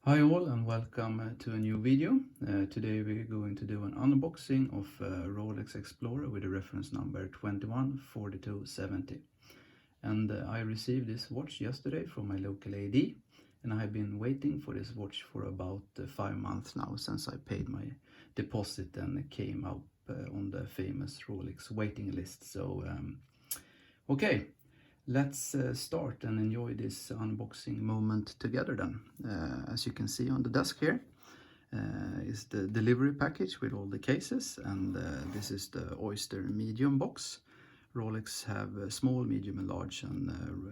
Hi all and welcome to a new video. Today we're going to do an unboxing of Rolex Explorer with a reference number 214270. And I received this watch yesterday from my local AD, and I have been waiting for this watch for about 5 months now since I paid my deposit and it came up on the famous Rolex waiting list. So okay, let's start and enjoy this unboxing moment together then. As you can see on the desk here is the delivery package with all the cases, and this is the Oyster medium box. Rolex have small, medium and large, and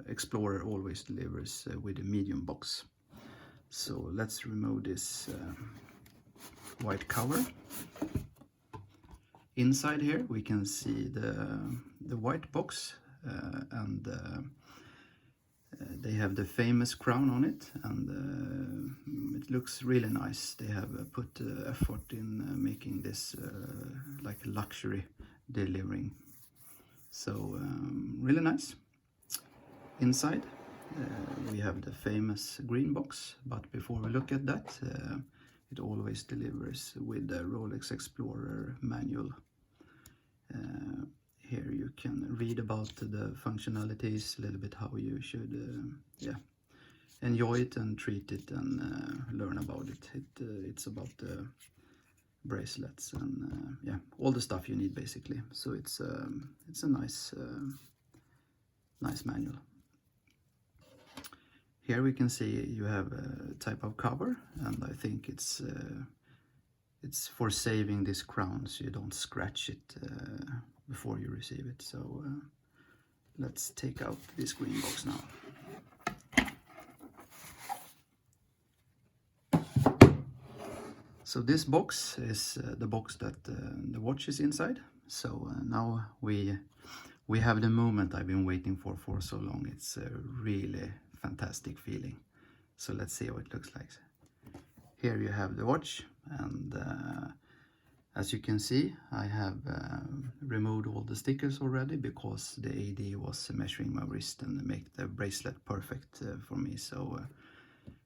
Explorer always delivers with a medium box. So let's remove this white cover. Inside here we can see the white box and they have the famous crown on it, and it looks really nice. They have put effort in making this like luxury delivering. So really nice. Inside we have the famous green box, but before we look at that, it always delivers with the Rolex Explorer manual. Here you can read about the functionalities, a little bit how you should enjoy it and treat it and learn about it. It's about the bracelets and all the stuff you need basically. So it's a nice manual. Here we can see you have a type of cover, and I think it's for saving this crown so you don't scratch it before you receive it. So let's take out this green box now. So this box is the box that the watch is inside. So now we have the moment I've been waiting for so long. It's a really fantastic feeling. So let's see how it looks like. Here you have the watch, and as you can see, I have removed all the stickers already because the AD was measuring my wrist and make the bracelet perfect for me. So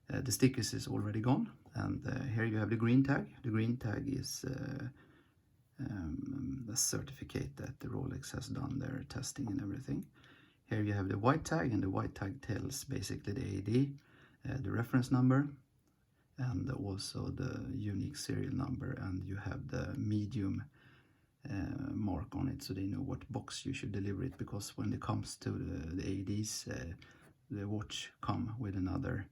the stickers is already gone, and here you have the green tag. The green tag is a certificate that the Rolex has done their testing and everything. Here you have the white tag, and the white tag tells basically the AD the reference number, and also the unique serial number, and you have the medium mark on it, so they know what box you should deliver it, because when it comes to the ADs, the watch come with another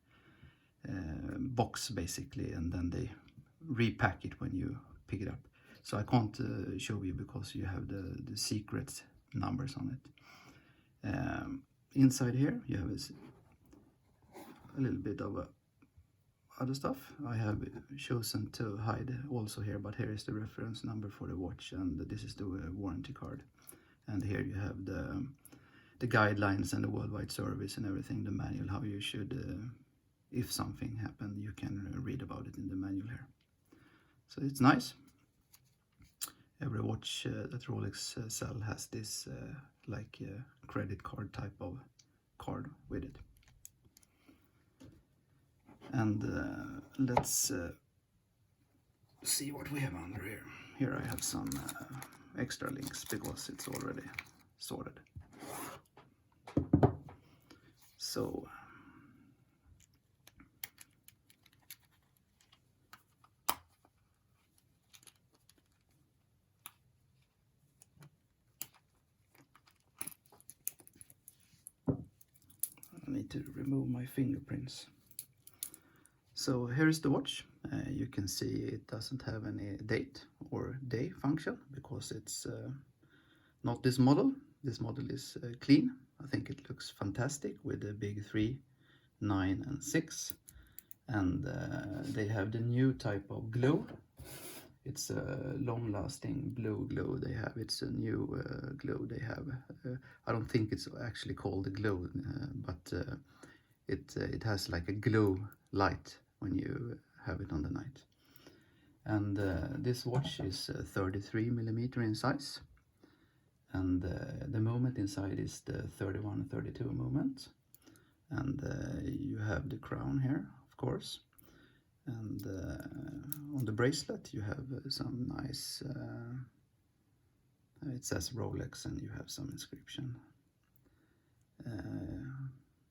box basically, and then they repack it when you pick it up. So I can't show you because you have the secret numbers on it. Inside here you have a little bit of other stuff. I have chosen to hide also here, but here is the reference number for the watch, and this is the warranty card. And here you have the guidelines and the worldwide service and everything, the manual, how you should, if something happened, you can read about it in the manual here. So it's nice. Every watch that Rolex sell has this like credit card type of card with it. And let's see what we have under here. Here I have some extra links because it's already sorted. So I need to remove my fingerprints. So here is the watch. You can see it doesn't have any date or day function because it's not this model. This model is clean. I think it looks fantastic with the big 3, 9 and 6. And they have the new type of glow. It's a long-lasting blue glow they have. It's a new glow they have. I don't think it's actually called a glow, but it has like a glow light when you have it on the night. And this watch is 33mm in size, and the moment inside is the 31-32 moment, and you have the crown here, of course, And on the bracelet you have some nice, it says Rolex and you have some inscription.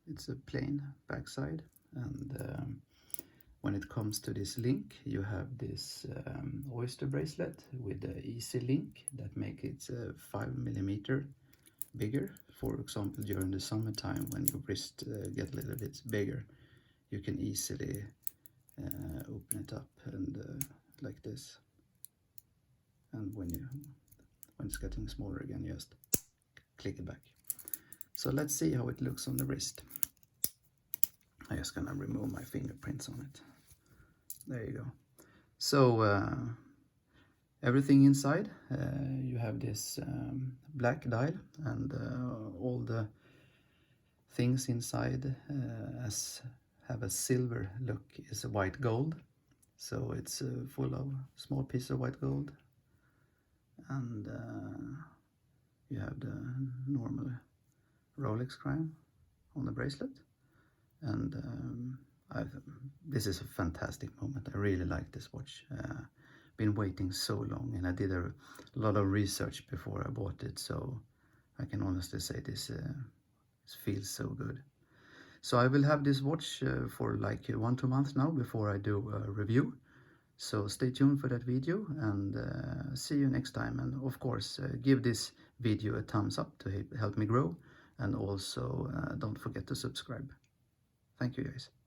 It's a plain backside, and when it comes to this link, you have this oyster bracelet with the easy link that make it 5 mm bigger. For example, during the summertime when your wrist get a little bit bigger, you can easily open it up and like this. And when it's getting smaller again, you just click it back. So let's see how it looks on the wrist. I'm just gonna remove my fingerprints on it. There you go. So everything inside, you have this black dial, and all the things inside have a silver look, is white gold. So it's full of small pieces of white gold, and you have the normal Rolex crown on the bracelet. And this is a fantastic moment. I really like this watch. Been waiting so long, and I did a lot of research before I bought it, so I can honestly say this feels so good. So I will have this watch for like 1-2 months now before I do a review. So stay tuned for that video, and see you next time. And of course, give this video a thumbs up to help me grow, and also don't forget to subscribe. Thank you guys.